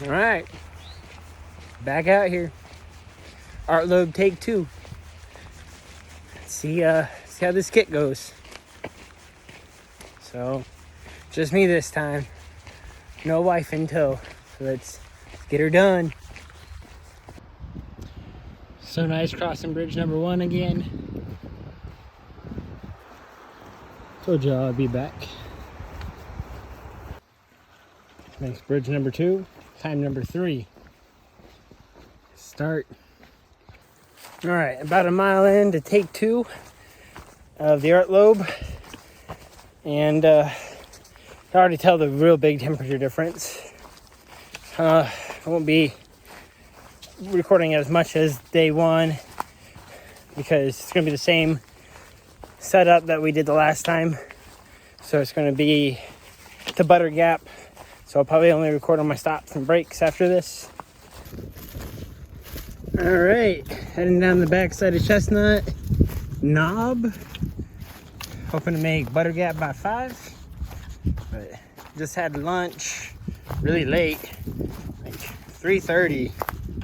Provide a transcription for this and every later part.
All right, back out here. Art Loeb take 2. See how this kit goes. So, just me this time. No wife in tow. So let's get her done. So nice crossing bridge number 1 again. Told y'all I'd be back. Next bridge number 2, time number 3. Start. All right, about a mile in to take 2 of the Art Loeb, and I already tell the real big temperature difference. I won't be recording as much as day 1 because it's going to be the same setup that we did the last time. So it's going to be the butter gap. So I'll probably only record on my stops and breaks after this. All right, heading down the backside of Chestnut Knob. Hoping to make butter gap by 5. But just had lunch really late, like 3:30,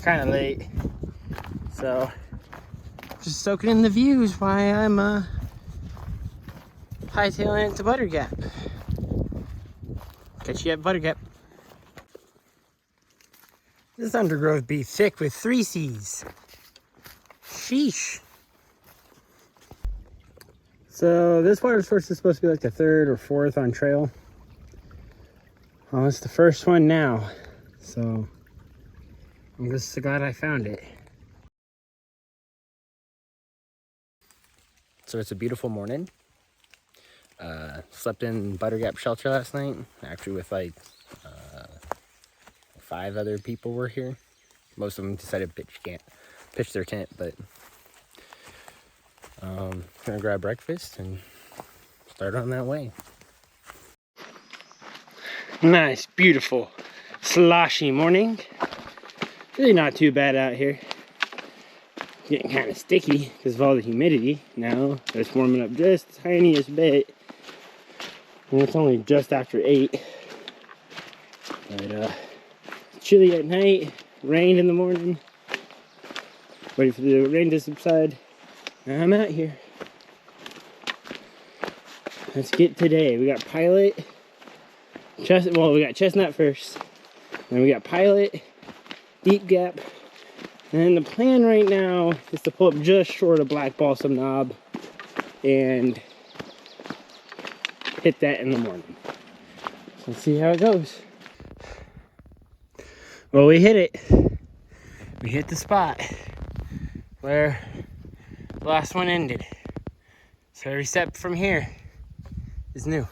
kind of late. So just soaking in the views while I'm hightailing it to butter gap. Catch you at butter gap. This undergrowth be thick with 3 C's. Sheesh. So this water source is supposed to be like the 3rd or 4th on trail. Well, it's the first one now. So I'm just glad I found it. So it's a beautiful morning. Slept in Butter Gap shelter last night. Actually with like 5 other people were here. Most of them decided to pitch their tent, but gonna grab breakfast and start on that way. Nice, beautiful, sloshy morning. Really not too bad out here. Getting kind of sticky because of all the humidity. Now it's warming up just the tiniest bit, and it's only just after 8. But chilly at night, rain in the morning. Waiting for the rain to subside. I'm out here. Let's get today. We got Pilot. We got Chestnut first. Then we got Pilot, Deep Gap. And then the plan right now is to pull up just short of Black Balsam Knob and hit that in the morning. Let's see how it goes. Well, we hit it. We hit the spot where the last one ended. So every step from here is new.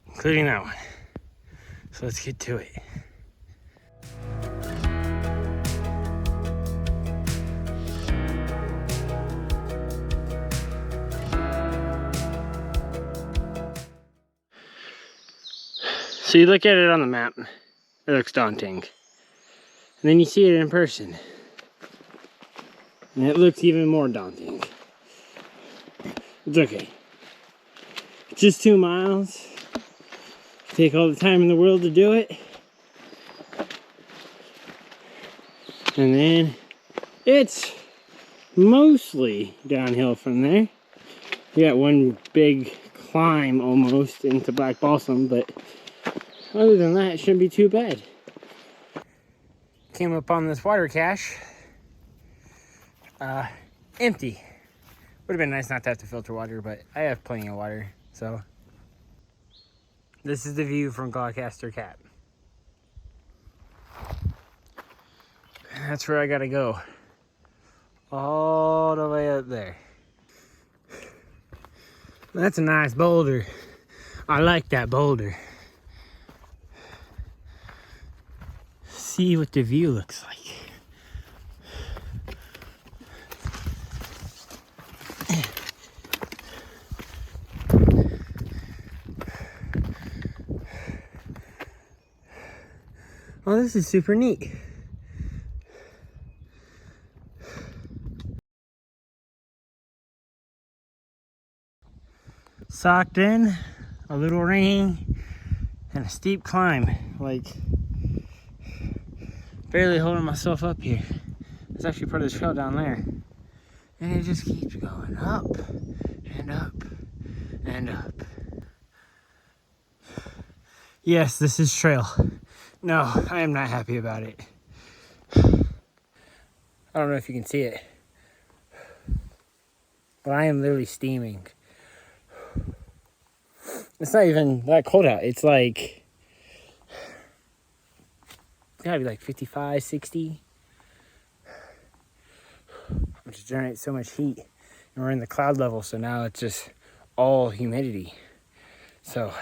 Including that one. So let's get to it. So you look at it on the map, it looks daunting. And then you see it in person, and it looks even more daunting. It's okay. It's just 2 miles. Take all the time in the world to do it. And then it's mostly downhill from there. You got one big climb almost into Black Balsam, but other than that, it shouldn't be too bad. Came up on this water cache. Empty. Would have been nice not to have to filter water, but I have plenty of water, so. This is the view from Gloucester Cap. That's where I gotta go. All the way up there. That's a nice boulder. I like that boulder. See what the view looks like. Oh, this is super neat. Socked in, a little rain and a steep climb, like barely holding myself up here. It's actually part of the trail down there. And it just keeps going up and up and up. Yes, this is trail. No, I am not happy about it. I don't know if you can see it, but I am literally steaming. It's not even that cold out. It's like, it's gotta be like 55, 60. Which generates so much heat. And we're in the cloud level, so now it's just all humidity. So,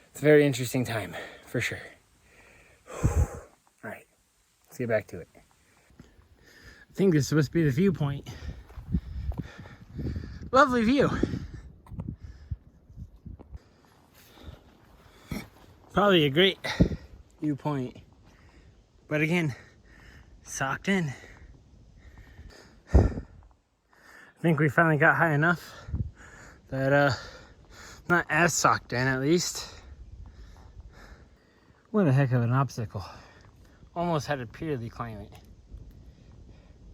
it's a very interesting time, for sure. Alright, let's get back to it. I think this is supposed to be the viewpoint. Lovely view. Probably a great viewpoint. But again, socked in. I think we finally got high enough that not as socked in, at least. What a heck of an obstacle. Almost had to purely climb it.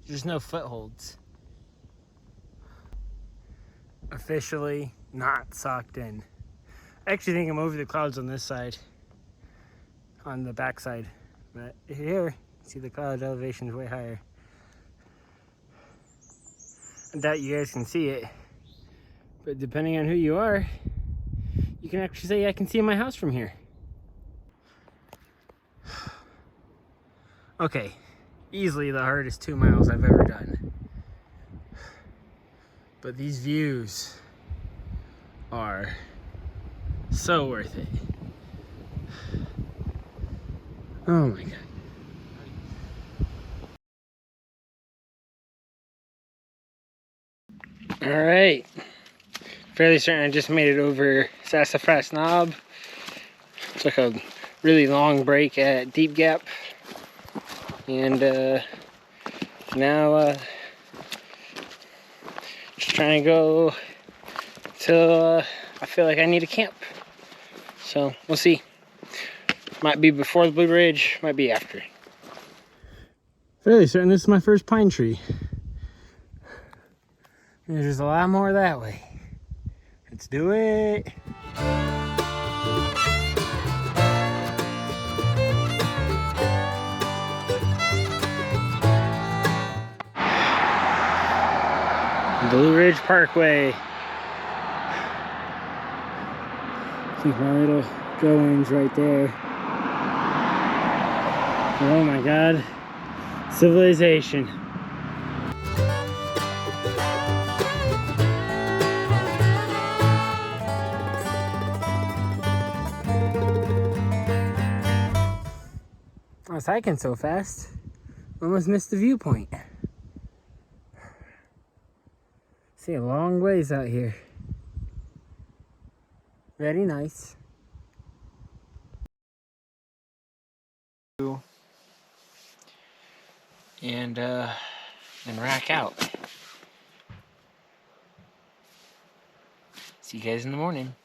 There's no footholds. Officially not socked in. I actually think I'm over the clouds on this side, on the back side. But here, see the cloud elevation is way higher. I doubt you guys can see it, but depending on who you are, you can actually say I can see my house from here. Okay, easily the hardest 2 miles I've ever done. But these views are so worth it. Oh my God. All right, fairly certain I just made it over Sassafras Knob. Took a really long break at Deep Gap, and now just trying to go till I feel like I need a camp. So we'll see. Might be before the Blue Ridge, might be after. Fairly certain this is my first pine tree. There's a lot more that way. Let's do it. Blue Ridge Parkway. I think my little go-ins right there. Oh my God. Civilization. I was hiking so fast, almost missed the viewpoint. See a long ways out here. Very nice. And then rack out. See you guys in the morning.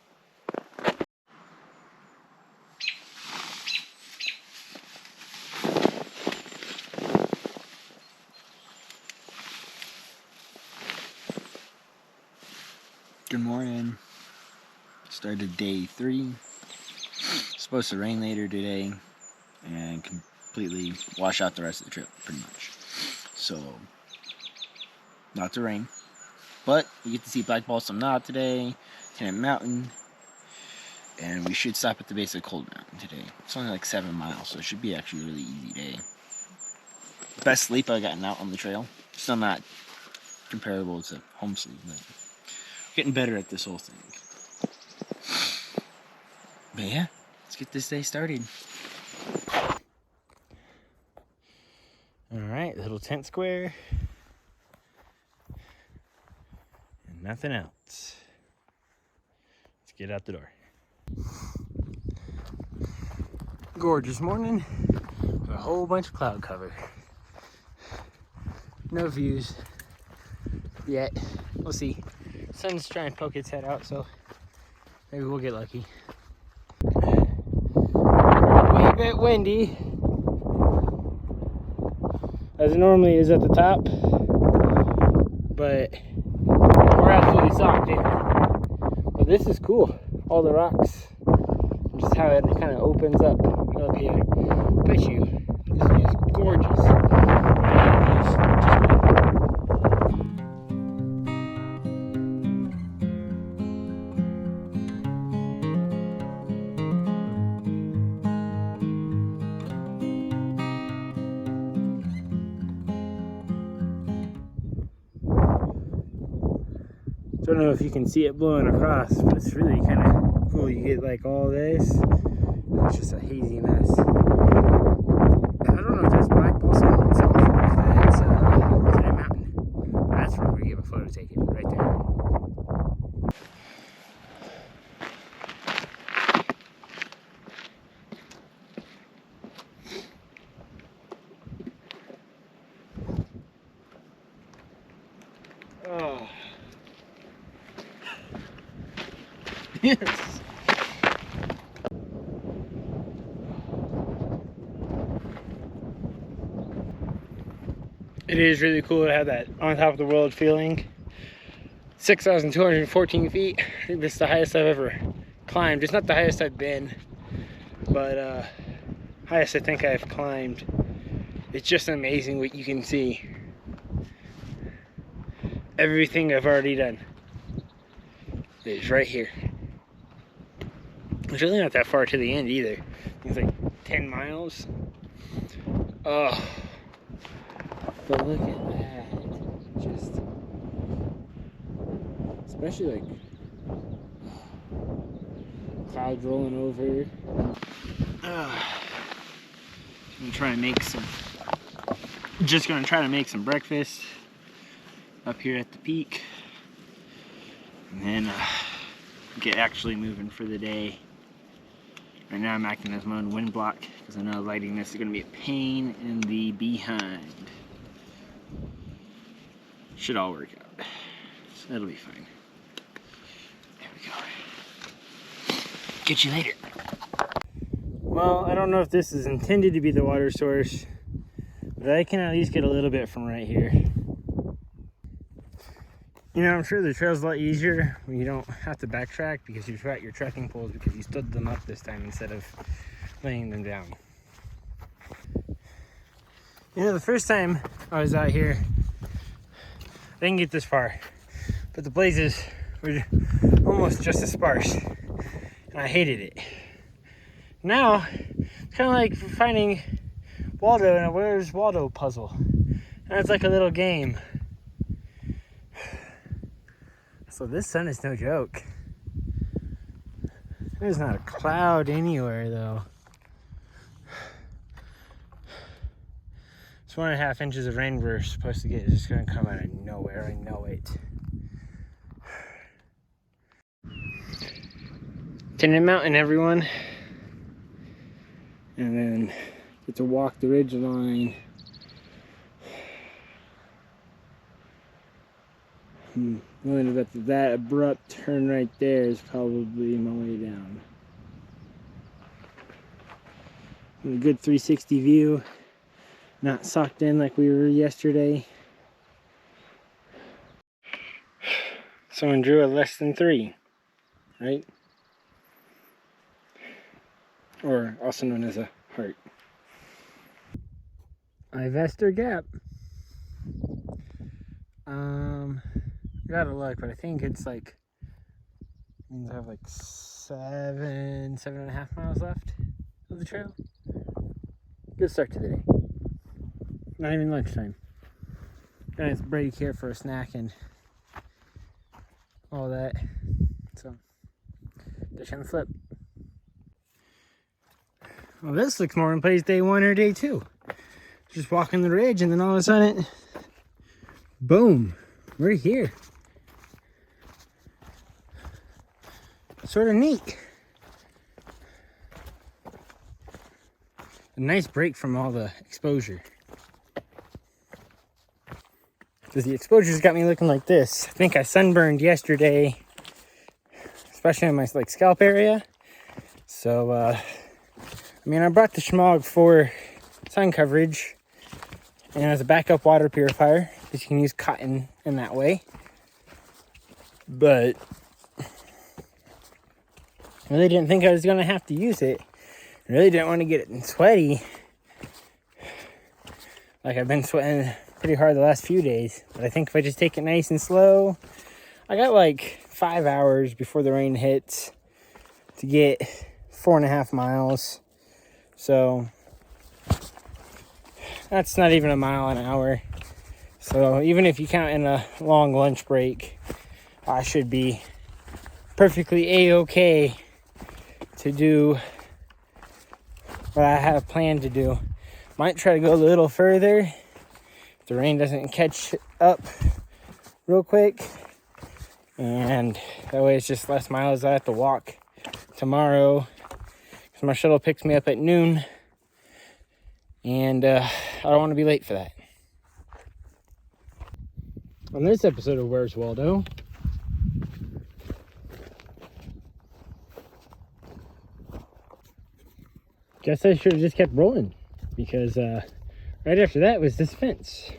Good morning. Started day 3. Supposed to rain later today and completely wash out the rest of the trip, pretty much. So, not to rain. But we get to see Black Balsam Knob today, Tennant Mountain, and we should stop at the base of Cold Mountain today. It's only like 7 miles, so it should be actually a really easy day. Best sleep I've gotten out on the trail. Still not comparable to home sleep, but getting better at this whole thing. But yeah, let's get this day started. Alright, little tent square. And nothing else. Let's get out the door. Gorgeous morning with a whole bunch of cloud cover. No views yet. We'll see. Sun's trying to poke its head out, so maybe we'll get lucky. a bit windy, as it normally is at the top, but we're absolutely socked in. But this is cool. All the rocks, just how it kind of opens up here. I bet you this view is gorgeous. Don't know if you can see it blowing across, but it's really kind of cool. You get like all this. It's just a hazy mess. I don't know if that's Black Balsam itself or if that's Tenant Mountain. That's where we give a photo taken, right there. Oh. Yes. It is really cool to have that on top of the world feeling. 6,214 feet. I think this is the highest I've ever climbed. It's not the highest I've been, but highest I think I've climbed. It's just amazing what you can see. Everything I've already done is right here. It's really not that far to the end either. It's like 10 miles. Oh, but look at that. Just, especially like clouds rolling over. Just gonna try to make some breakfast up here at the peak, and then get actually moving for the day. Right now I'm acting as my own wind block because I know lighting this is going to be a pain in the behind. Should all work out. So it'll be fine. There we go. Get you later. Well, I don't know if this is intended to be the water source, but I can at least get a little bit from right here. You know, I'm sure the trail's a lot easier when you don't have to backtrack because you've got your trekking poles because you stood them up this time instead of laying them down. You know, the first time I was out here, I didn't get this far, but the blazes were almost just as sparse, and I hated it. Now, it's kind of like finding Waldo in a Where's Waldo puzzle, and it's like a little game. So this sun is no joke. There's not a cloud anywhere though. It's 1.5 inches of rain we're supposed to get. It's just gonna come out of nowhere, I know it. Tenant Mountain, everyone. And then get to walk the ridge line. Knowing about that abrupt turn right there is probably my way down. And a good 360 view, not socked in like we were yesterday. Someone drew a less than 3, right? Or also known as a heart. Ivester Gap. Gotta look, but I think it's like, means I have like 7.5 miles left of the trail. Good start to the day. Not even lunchtime. Nice break here for a snack and all that. So, dish and flip. Well, this looks more in place day 1 or day 2. Just walking the ridge and then all of a sudden, boom, we're here. Sort of neat. A nice break from all the exposure. Because the exposure's got me looking like this. I think I sunburned yesterday, especially in my like scalp area. So I mean, I brought the Schmog for sun coverage and as a backup water purifier, because you can use cotton in that way. But I really didn't think I was going to have to use it. I really didn't want to get it sweaty. Like I've been sweating pretty hard the last few days. But I think if I just take it nice and slow, I got like 5 hours before the rain hits to get 4.5 miles. So that's not even a mile an hour. So even if you count in a long lunch break, I should be perfectly a-okay to do what I have planned to do. Might try to go a little further if the rain doesn't catch up real quick. And that way it's just less miles I have to walk tomorrow. Because my shuttle picks me up at noon. And I don't want to be late for that. On this episode of Where's Waldo, guess I should have just kept rolling, because right after that was this fence.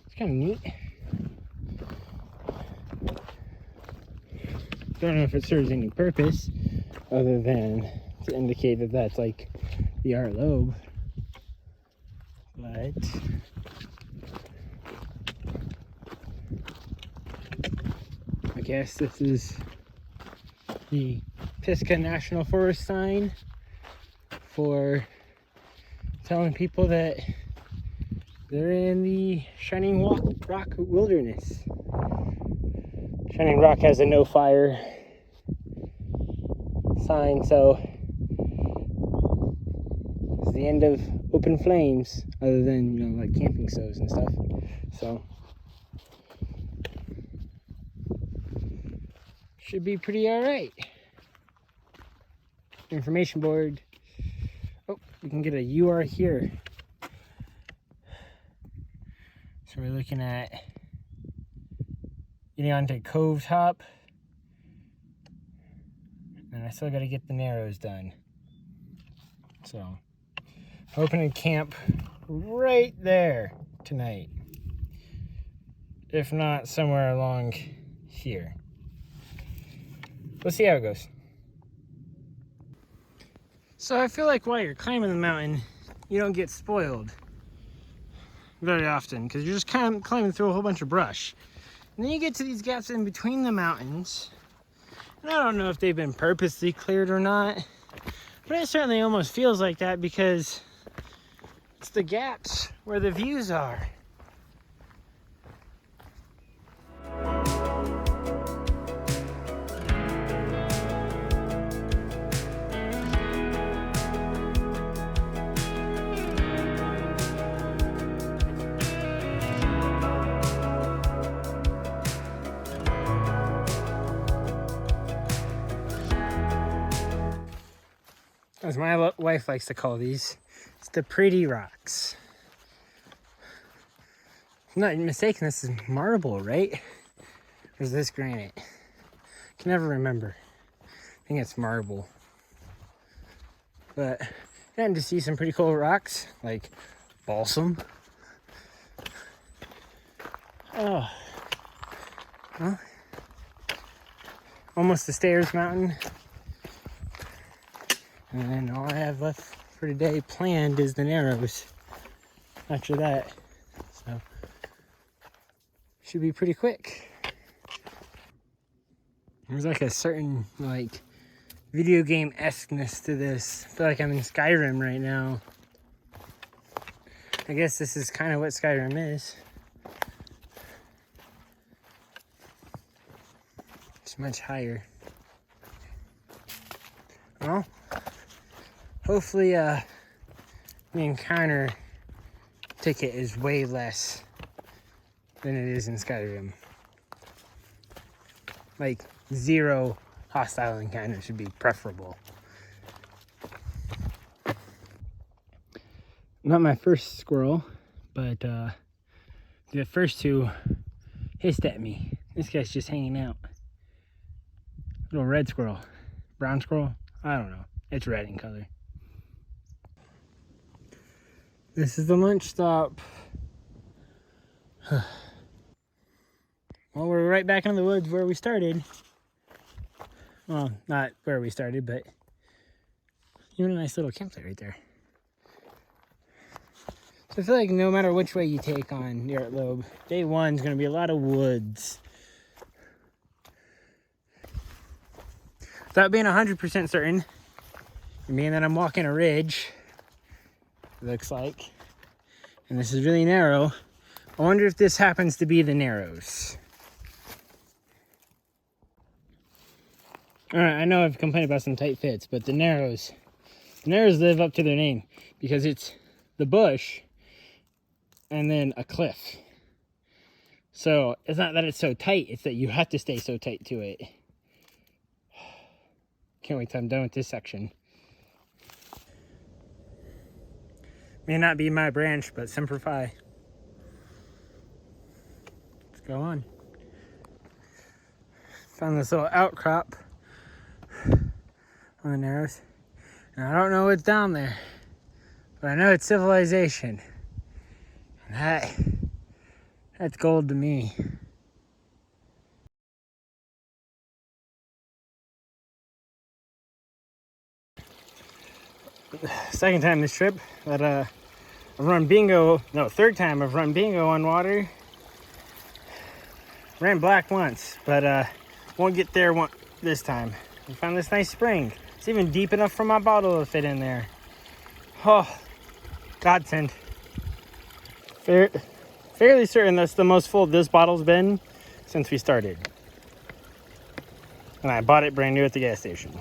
It's kind of neat. Don't know if it serves any purpose other than to indicate that that's like the art Loeb, but I guess this is the Pisgah National Forest sign for telling people that they're in the Shining Rock Wilderness. Shining Rock has a no fire sign, so it's the end of open flames, other than, you know, like camping stoves and stuff. So should be pretty alright. Information board. Oh, we can get a UR here. So we're looking at getting onto Cove Top. And I still got to get the Narrows done. So, hoping to camp right there tonight. If not, somewhere along here. We'll see how it goes. So I feel like while you're climbing the mountain, you don't get spoiled very often, because you're just kind of climbing through a whole bunch of brush. And then you get to these gaps in between the mountains, and I don't know if they've been purposely cleared or not, but it certainly almost feels like that, because it's the gaps where the views are. As my wife likes to call these, it's the pretty rocks. If I'm not mistaken, this is marble, right? Or is this granite? I can never remember. I think it's marble. But getting to see some pretty cool rocks, like balsam. Oh, well, almost the Stairs Mountain. And then all I have left for today planned is the Narrows after that. So, should be pretty quick. There's like a certain, like, video game-esqueness to this. I feel like I'm in Skyrim right now. I guess this is kind of what Skyrim is. It's much higher. Well, hopefully the encounter ticket is way less than it is in Skyrim. Like, 0 hostile encounters should be preferable. Not my first squirrel, but the first 2 hissed at me. This guy's just hanging out. Little red squirrel. Brown squirrel? I don't know. It's red in color. This is the lunch stop. Well, we're right back in the woods where we started. Well, not where we started, but even a nice little campsite right there. So I feel like no matter which way you take on the Art Loeb, day one's gonna be a lot of woods. Without being 100% certain, and being that I'm walking a ridge, it looks like, and this is really narrow, I wonder if this happens to be the Narrows. All right, I know I've complained about some tight fits, but the Narrows live up to their name because it's the bush and then a cliff. So it's not that it's so tight, it's that you have to stay so tight to it. Can't wait till I'm done with this section. May not be my branch, but Semper Fi. Let's go on. Found this little outcrop on the Narrows. And I don't know what's down there, but I know it's civilization. And that's gold to me. Second time this trip that I've run bingo. No, third time I've run bingo on water. Ran black once, but won't get there this time. I found this nice spring. It's even deep enough for my bottle to fit in there. Oh, godsend. Fairly certain that's the most full this bottle's been since we started. And I bought it brand new at the gas station.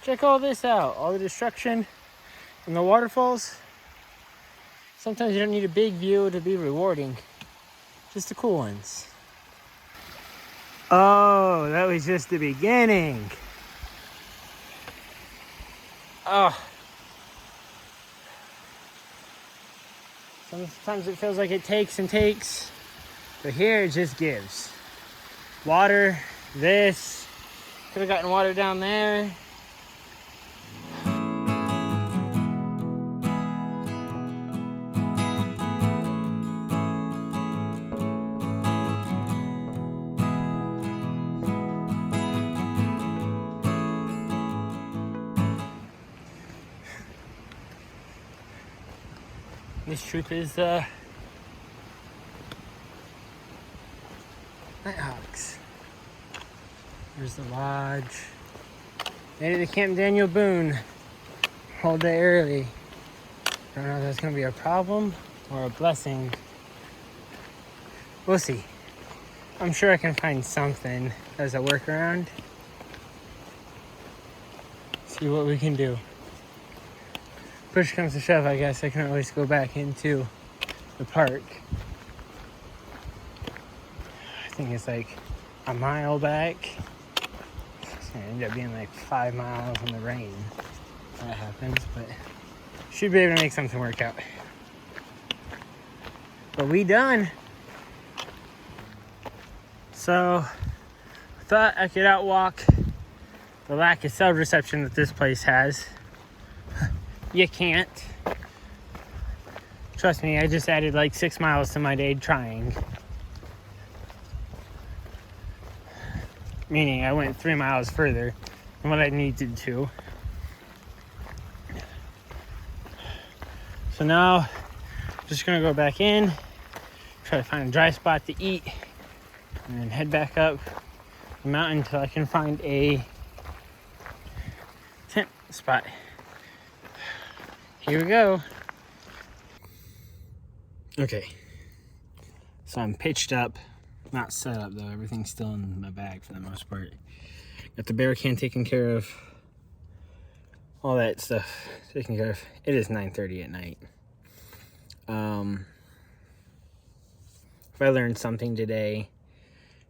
Check all this out. All the destruction and the waterfalls. Sometimes you don't need a big view to be rewarding. Just the cool ones. Oh, that was just the beginning. Oh. Sometimes it feels like it takes and takes, but here it just gives. Water, this. Could have gotten water down there. This troop is Nighthawks. There's the lodge. Made it to Camp Daniel Boone. Whole day early. Don't know if that's gonna be a problem or a blessing. We'll see. I'm sure I can find something as a workaround. See what we can do. Push comes to shove, I guess I can always go back into the park. I think it's like a mile back. It's gonna end up being like 5 miles in the rain. That happens, but should be able to make something work out. But we done. So I thought I could outwalk the lack of cell reception that this place has. You can't. Trust me, I just added like 6 miles to my day trying. Meaning I went 3 miles further than what I needed to. So now, I'm just gonna go back in, try to find a dry spot to eat, and then head back up the mountain until I can find a tent spot. Here we go. Okay, so I'm pitched up, not set up though, everything's still in my bag for the most part. Got the bear can taken care of, all that stuff taken care of. It is 9:30 at night. If I learned something today,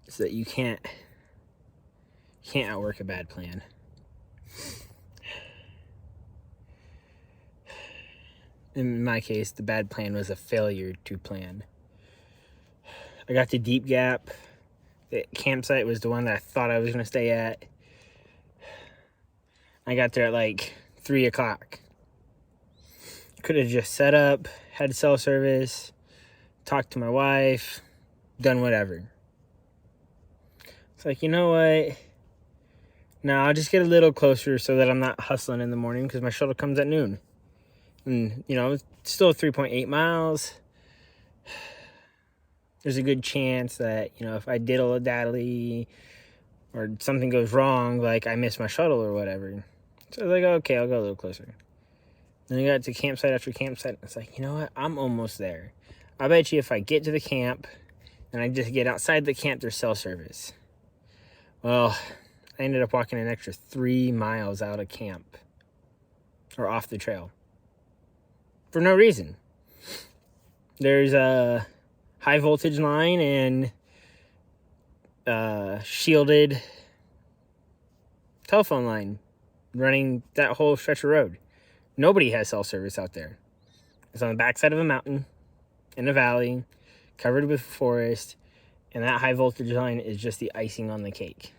it's that you can't outwork a bad plan. In my case, the bad plan was a failure to plan. I got to Deep Gap. The campsite was the one that I thought I was going to stay at. I got there at like 3 o'clock. Could have just set up, had cell service, talked to my wife, done whatever. It's like, you know what? No, I'll just get a little closer so that I'm not hustling in the morning because my shuttle comes at noon. And, you know, it's still 3.8 miles. There's a good chance that, you know, if I diddle a daddly or something goes wrong, like I miss my shuttle or whatever. So I was like, okay, I'll go a little closer. Then I got to campsite after campsite. It's like, you know what? I'm almost there. I bet you if I get to the camp and I just get outside the camp, there's cell service. Well, I ended up walking an extra 3 miles out of camp or off the trail for no reason. There's a high voltage line and shielded telephone line running that whole stretch of road. Nobody has cell service out there. It's on the backside of a mountain in a valley covered with forest, and that high voltage line is just the icing on the cake.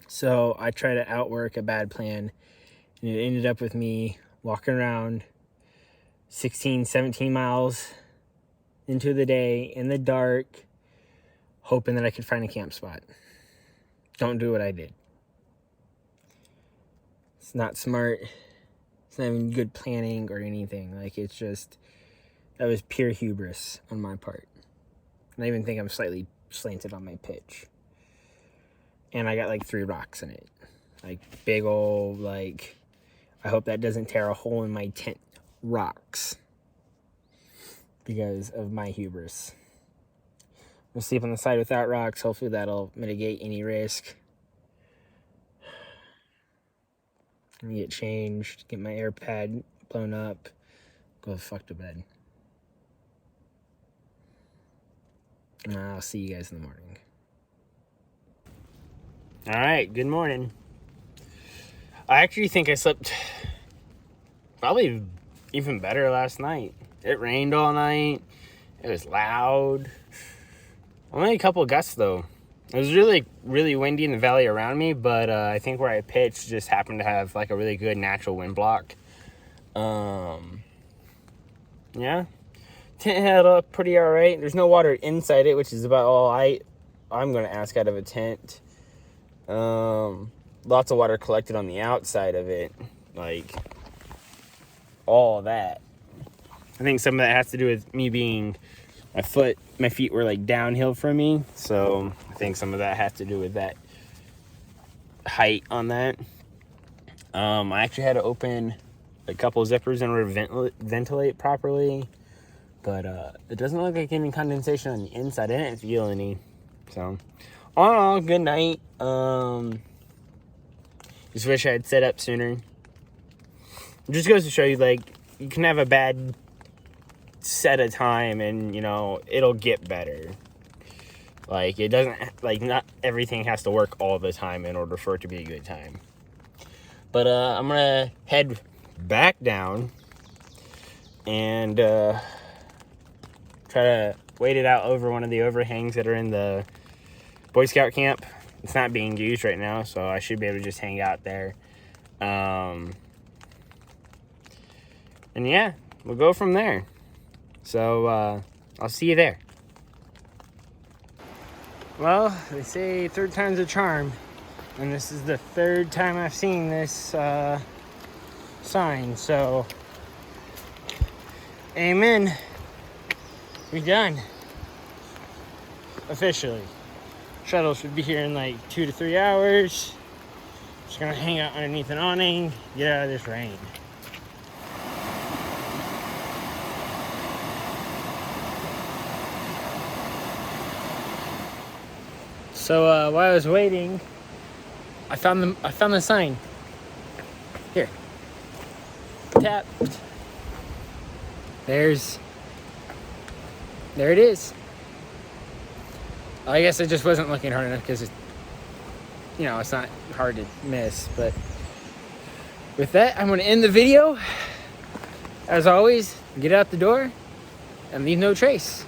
So I tried to outwork a bad plan, and it ended up with me walking around 16, 17 miles into the day in the dark, hoping that I could find a camp spot. Don't do what I did. It's not smart. It's not even good planning or anything. Like, it's just, that was pure hubris on my part. And I even think I'm slightly slanted on my pitch. And I got like 3 rocks in it. Like big old, like, I hope that doesn't tear a hole in my tent. Rocks. Because of my hubris. I'm gonna sleep on the side without rocks. Hopefully that'll mitigate any risk. I'm gonna get changed, get my air pad blown up, go the fuck to bed. And I'll see you guys in the morning. Alright, good morning. I actually think I slept probably even better last night. It rained all night. It was loud. Only a couple of gusts though. It was really, really windy in the valley around me, but I think where I pitched just happened to have like a really good natural wind block. Yeah. Tent held up pretty alright. There's no water inside it, which is about all I'm going to ask out of a tent. Lots of water collected on the outside of it. Like, all that. I think some of that has to do with me being... my feet were like downhill from me, so I think some of that has to do with that height on that. I actually had to open a couple zippers in order to ventilate properly, but it doesn't look like any condensation on the inside. I didn't feel any, so all in all, good night. Just wish I had set up sooner. It just goes to show you, like, you can have a bad set a time and, you know, it'll get better. Like, it doesn't, like, not everything has to work all the time in order for it to be a good time. But I'm gonna head back down and try to wait it out over one of the overhangs that are in the Boy Scout camp. It's not being used right now, so I should be able to just hang out there. And yeah, we'll go from there. So, I'll see you there. Well, they say third time's a charm. And this is the third time I've seen this sign. So, amen. We're done. Officially. Shuttle should be here in like 2 to 3 hours. Just gonna hang out underneath an awning, get out of this rain. So while I was waiting, I found the sign. Here. Tap. There it is. I guess I just wasn't looking hard enough because, you know, it's not hard to miss. But with that, I'm going to end the video. As always, get out the door and leave no trace.